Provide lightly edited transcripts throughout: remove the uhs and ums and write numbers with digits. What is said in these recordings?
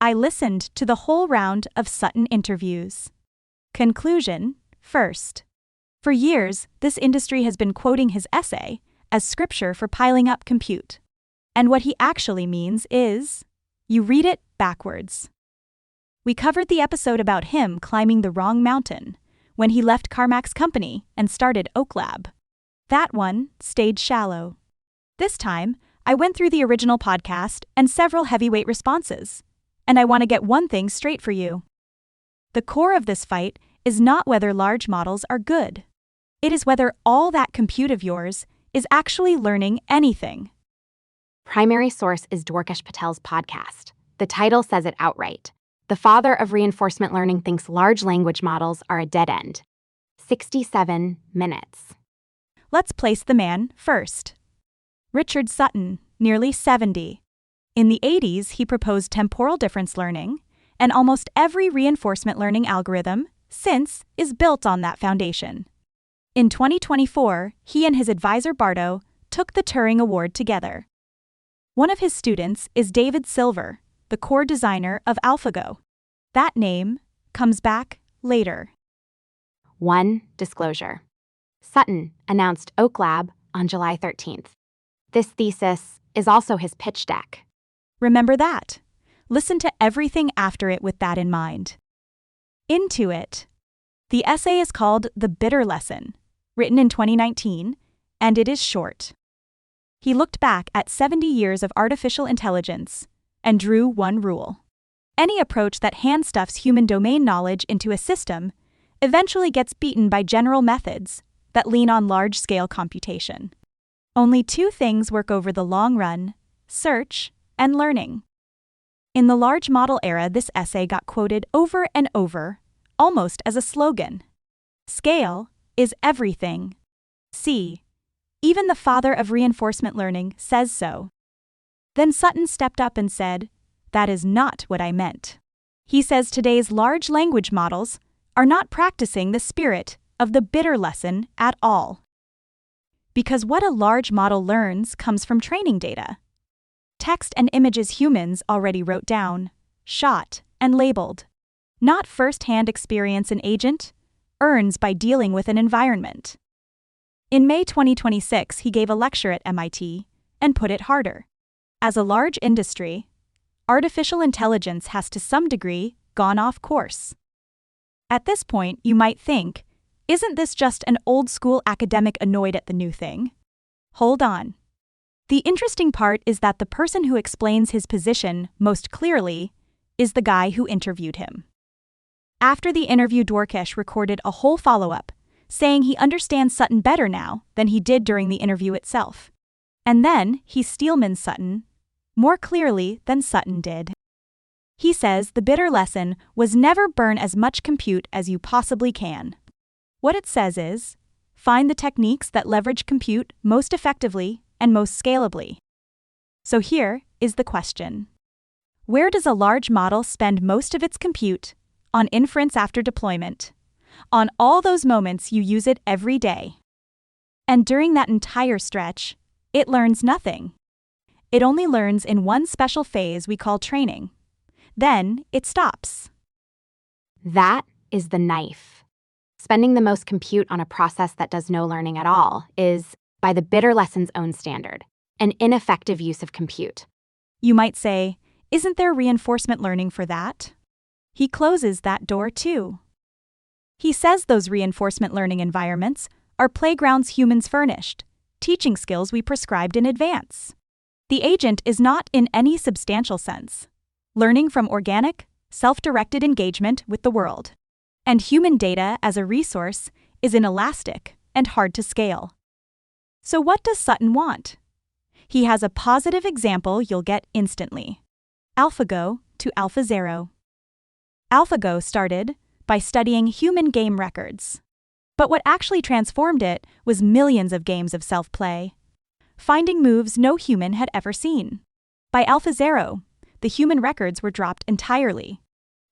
I listened to the whole round of Sutton interviews. Conclusion, first. For years, this industry has been quoting his essay as scripture for piling up compute. And what he actually means is, you read it backwards. We covered the episode about him climbing the wrong mountain when he left Carmack's company and started Oak Lab. That one stayed shallow. This time, I went through the original podcast and several heavyweight responses, and I want to get one thing straight for you. The core of this fight is not whether large models are good. It is whether all that compute of yours is actually learning anything. Primary source is Dwarkesh Patel's podcast. The title says it outright. The father of reinforcement learning thinks large language models are a dead end. 67 minutes. Let's place the man first. Richard Sutton, nearly 70. In the 80s, he proposed temporal difference learning, and almost every reinforcement learning algorithm since is built on that foundation. In 2024, he and his advisor Bardo took the Turing Award together. One of his students is David Silver, the core designer of AlphaGo. That name comes back later. 1. Disclosure. Sutton announced Oak Lab on July 13th. This thesis is also his pitch deck. Remember that. Listen to everything after it with that in mind. Into it. The essay is called The Bitter Lesson, written in 2019, and it is short. He looked back at 70 years of artificial intelligence and drew one rule. Any approach that hand-stuffs human domain knowledge into a system eventually gets beaten by general methods that lean on large-scale computation. Only two things work over the long run: search and learning. In the large model era, this essay got quoted over and over, almost as a slogan. Scale is everything. See, even the father of reinforcement learning says so. Then Sutton stepped up and said, "That is not what I meant." He says today's large language models are not practicing the spirit of the bitter lesson at all. Because what a large model learns comes from training data. Text and images humans already wrote down, shot, and labeled. Not first-hand experience an agent earns by dealing with an environment. In May 2026, he gave a lecture at MIT and put it harder. As a large industry, artificial intelligence has to some degree gone off course. At this point, you might think, isn't this just an old-school academic annoyed at the new thing? Hold on. The interesting part is that the person who explains his position most clearly is the guy who interviewed him. After the interview, Dwarkesh recorded a whole follow-up, saying he understands Sutton better now than he did during the interview itself. And then he Steelmans Sutton more clearly than Sutton did. He says the bitter lesson was never burn as much compute as you possibly can. What it says is, find the techniques that leverage compute most effectively and most scalably. So here is the question. Where does a large model spend most of its compute? On inference after deployment. On all those moments you use it every day. And during that entire stretch, it learns nothing. It only learns in one special phase we call training. Then it stops. That is the knife. Spending the most compute on a process that does no learning at all is, by the bitter lesson's own standard, an ineffective use of compute. You might say, isn't there reinforcement learning for that? He closes that door too. He says those reinforcement learning environments are playgrounds humans furnished, teaching skills we prescribed in advance. The agent is not in any substantial sense learning from organic, self-directed engagement with the world. And human data as a resource is inelastic and hard to scale. So what does Sutton want? He has a positive example you'll get instantly. AlphaGo to AlphaZero. AlphaGo started by studying human game records. But what actually transformed it was millions of games of self-play, finding moves no human had ever seen. By AlphaZero, the human records were dropped entirely.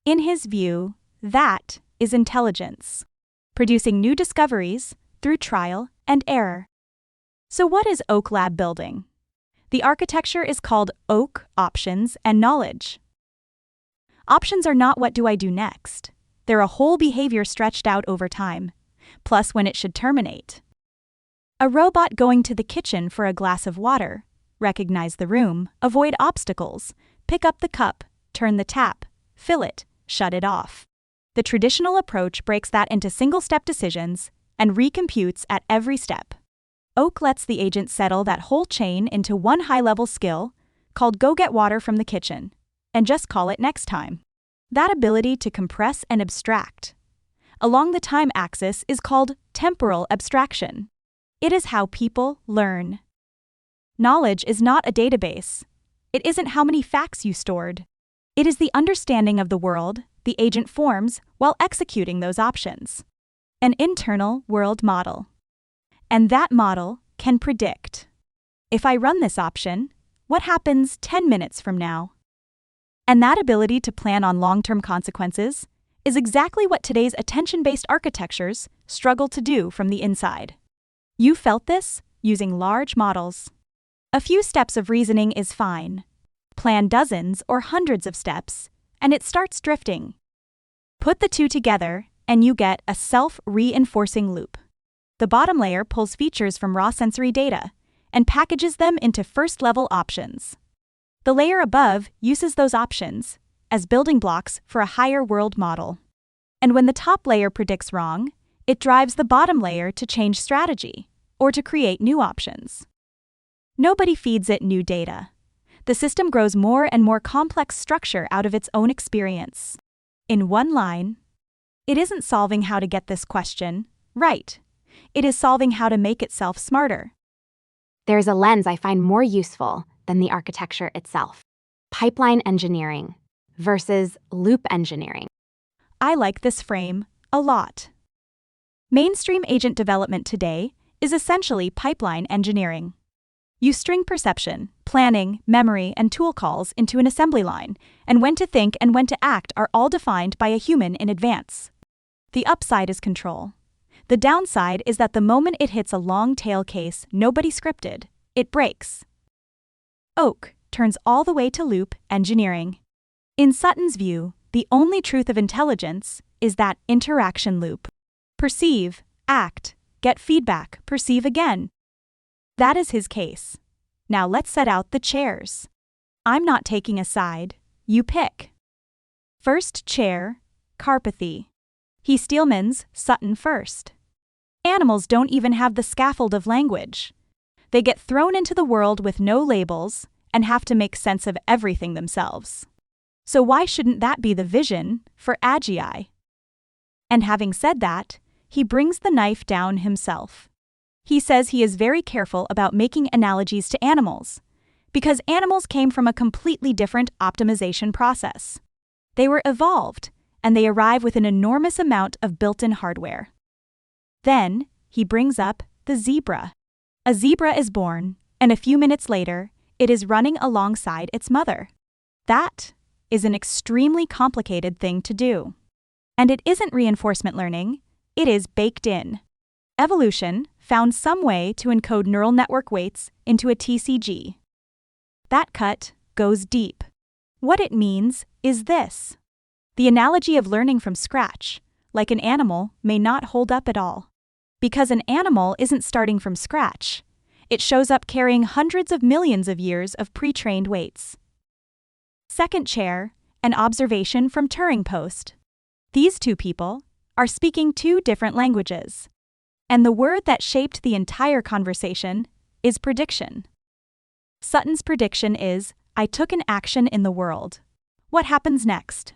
In his view, that is intelligence, producing new discoveries through trial and error. So what is Oak Lab building? The architecture is called Oak, Options, and Knowledge. Options are not what do I do next. They're a whole behavior stretched out over time, plus when it should terminate. A robot going to the kitchen for a glass of water, recognize the room, avoid obstacles, pick up the cup, turn the tap, fill it, shut it off. The traditional approach breaks that into single-step decisions and recomputes at every step. Oak lets the agent settle that whole chain into one high-level skill called go get water from the kitchen, and just call it next time. That ability to compress and abstract along the time axis is called temporal abstraction. It is how people learn. Knowledge is not a database. It isn't how many facts you stored. It is the understanding of the world the agent forms while executing those options. An internal world model. And that model can predict. If I run this option, what happens 10 minutes from now? And that ability to plan on long-term consequences is exactly what today's attention-based architectures struggle to do from the inside. You felt this using large models. A few steps of reasoning is fine. Plan dozens or hundreds of steps, and it starts drifting. Put the two together, and you get a self-reinforcing loop. The bottom layer pulls features from raw sensory data and packages them into first-level options. The layer above uses those options as building blocks for a higher world model. And when the top layer predicts wrong, it drives the bottom layer to change strategy or to create new options. Nobody feeds it new data. The system grows more and more complex structure out of its own experience. In one line, it isn't solving how to get this question right. It is solving how to make itself smarter. There's a lens I find more useful than the architecture itself. Pipeline engineering versus loop engineering. I like this frame a lot. Mainstream agent development today is essentially pipeline engineering. You string perception, planning, memory, and tool calls into an assembly line, and when to think and when to act are all defined by a human in advance. The upside is control. The downside is that the moment it hits a long-tail case nobody scripted, it breaks. Oak turns all the way to loop engineering. In Sutton's view, the only truth of intelligence is that interaction loop. Perceive, act, get feedback, perceive again. That is his case. Now let's set out the chairs. I'm not taking a side. You pick. First chair, Carpathy. He Steelman's Sutton first. Animals don't even have the scaffold of language. They get thrown into the world with no labels and have to make sense of everything themselves. So why shouldn't that be the vision for AGI? And having said that, he brings the knife down himself. He says he is very careful about making analogies to animals, because animals came from a completely different optimization process. They were evolved, and they arrive with an enormous amount of built-in hardware. Then, he brings up the zebra. A zebra is born, and a few minutes later, it is running alongside its mother. That is an extremely complicated thing to do. And it isn't reinforcement learning, it is baked in. Evolution found some way to encode neural network weights into a TCG. That cut goes deep. What it means is this. The analogy of learning from scratch, like an animal, may not hold up at all. Because an animal isn't starting from scratch. It shows up carrying hundreds of millions of years of pre-trained weights. Second chair, an observation from Turing Post. These two people are speaking two different languages. And the word that shaped the entire conversation is prediction. Sutton's prediction is, I took an action in the world. What happens next?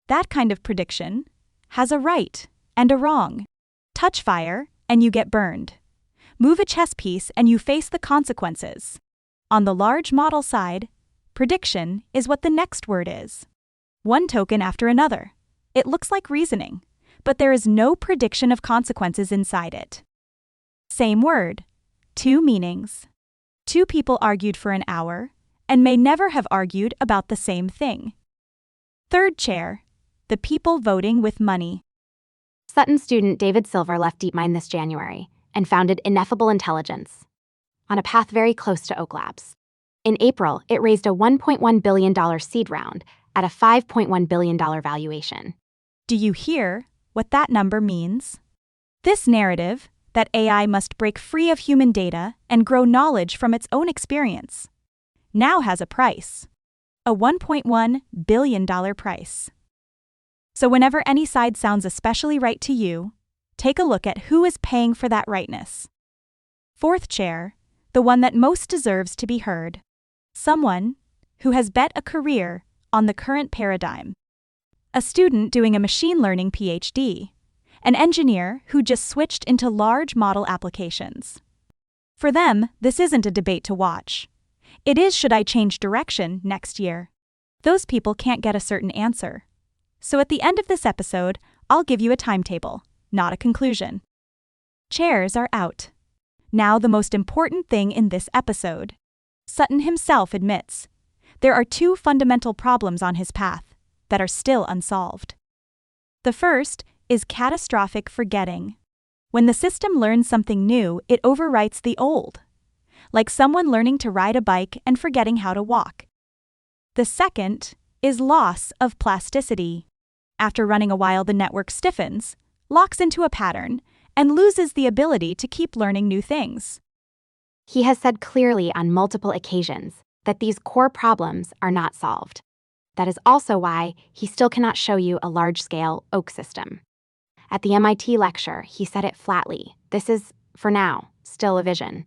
That kind of prediction has a right and a wrong. Touch fire, and you get burned. Move a chess piece, and you face the consequences. On the large model side, prediction is what the next word is. One token after another. It looks like reasoning, but there is no prediction of consequences inside it. Same word, two meanings. Two people argued for an hour and may never have argued about the same thing. Third chair, the people voting with money. Sutton student David Silver left DeepMind this January and founded Ineffable Intelligence, on a path very close to Oak Labs. In April, it raised a $1.1 billion seed round at a $5.1 billion valuation. Do you hear what that number means? This narrative, that AI must break free of human data and grow knowledge from its own experience, now has a price. A $1.1 billion price. So whenever any side sounds especially right to you, take a look at who is paying for that rightness. Fourth chair, the one that most deserves to be heard. Someone who has bet a career on the current paradigm. A student doing a machine learning PhD. An engineer who just switched into large model applications. For them, this isn't a debate to watch. It is, should I change direction next year? Those people can't get a certain answer. So at the end of this episode, I'll give you a timetable, not a conclusion. Chairs are out. Now the most important thing in this episode. Sutton himself admits there are two fundamental problems on his path that are still unsolved. The first is catastrophic forgetting. When the system learns something new, it overwrites the old. Like someone learning to ride a bike and forgetting how to walk. The second is loss of plasticity. After running a while, the network stiffens, locks into a pattern, and loses the ability to keep learning new things. He has said clearly on multiple occasions that these core problems are not solved. That is also why he still cannot show you a large-scale oak system. At the MIT lecture, he said it flatly. This is, for now, still a vision.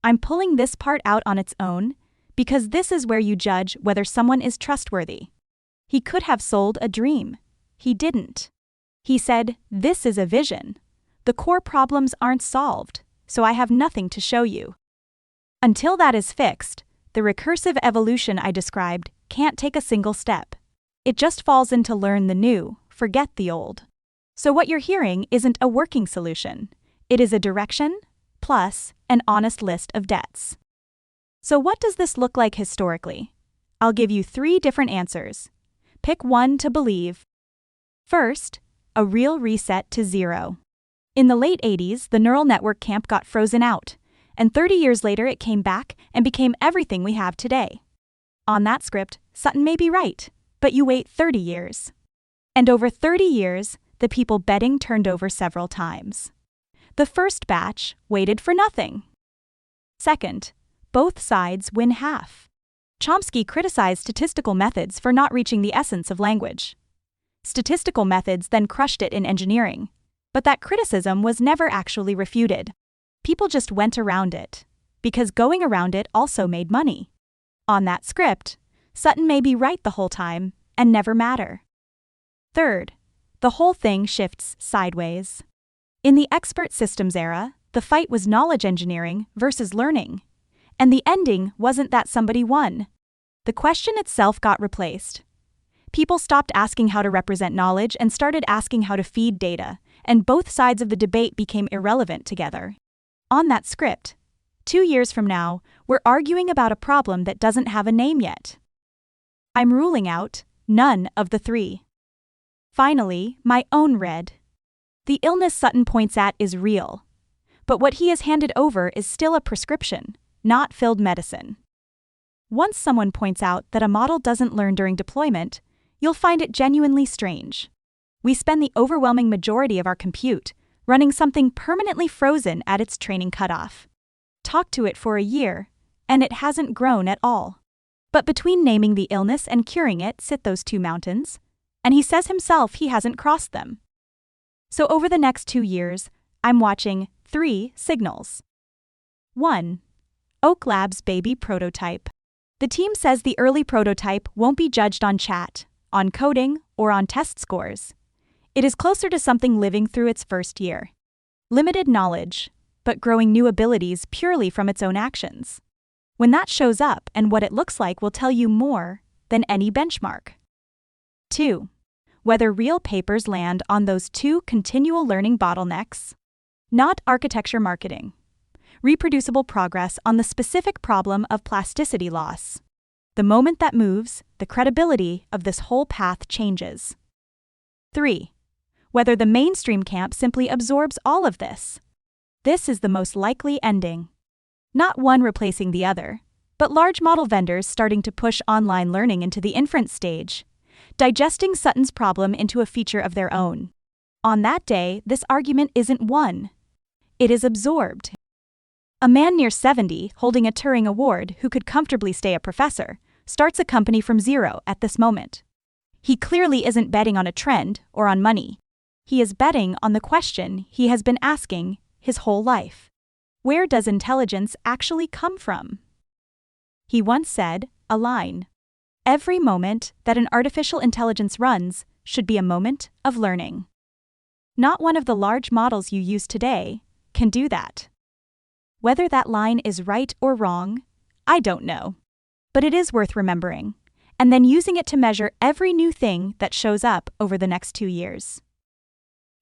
I'm pulling this part out on its own because this is where you judge whether someone is trustworthy. He could have sold a dream. He didn't. He said, this is a vision. The core problems aren't solved, so I have nothing to show you. Until that is fixed, the recursive evolution I described can't take a single step. It just falls into learn the new, forget the old. So what you're hearing isn't a working solution. It is a direction, plus an honest list of debts. So what does this look like historically? I'll give you 3 different answers. Pick one to believe. First, a real reset to zero. In the late 80s, the neural network camp got frozen out, and 30 years later it came back and became everything we have today. On that script, Sutton may be right, but you wait 30 years. And over 30 years, the people betting turned over several times. The first batch waited for nothing. Second, both sides win half. Chomsky criticized statistical methods for not reaching the essence of language. Statistical methods then crushed it in engineering, but that criticism was never actually refuted. People just went around it, because going around it also made money. On that script, Sutton may be right the whole time and never matter. Third, the whole thing shifts sideways. In the expert systems era, the fight was knowledge engineering versus learning. And the ending wasn't that somebody won. The question itself got replaced. People stopped asking how to represent knowledge and started asking how to feed data, and both sides of the debate became irrelevant together. On that script, 2 years from now, we're arguing about a problem that doesn't have a name yet. I'm ruling out none of the 3. Finally, my own red. The illness Sutton points at is real, but what he has handed over is still a prescription, not filled medicine. Once someone points out that a model doesn't learn during deployment, you'll find it genuinely strange. We spend the overwhelming majority of our compute running something permanently frozen at its training cutoff. Talk to it for a year, and it hasn't grown at all. But between naming the illness and curing it sit those 2 mountains, and he says himself he hasn't crossed them. So over the next 2 years, I'm watching 3 signals. 1. Oak Lab's baby prototype. The team says the early prototype won't be judged on chat, on coding, or on test scores. It is closer to something living through its first year. Limited knowledge, but growing new abilities purely from its own actions. When that shows up and what it looks like will tell you more than any benchmark. 2. Whether real papers land on those 2 continual learning bottlenecks. Not architecture marketing. Reproducible progress on the specific problem of plasticity loss. The moment that moves, the credibility of this whole path changes. 3. Whether the mainstream camp simply absorbs all of this. This is the most likely ending. Not one replacing the other, but large model vendors starting to push online learning into the inference stage, digesting Sutton's problem into a feature of their own. On that day, this argument isn't won. It is absorbed. A man near 70, holding a Turing Award who could comfortably stay a professor, starts a company from zero at this moment. He clearly isn't betting on a trend or on money. He is betting on the question he has been asking his whole life. Where does intelligence actually come from? He once said, a line. Every moment that an artificial intelligence runs should be a moment of learning. Not one of the large models you use today can do that. Whether that line is right or wrong, I don't know. But it is worth remembering, and then using it to measure every new thing that shows up over the next 2 years.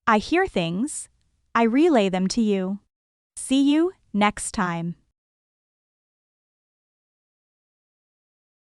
I hear things, I relay them to you. See you next time.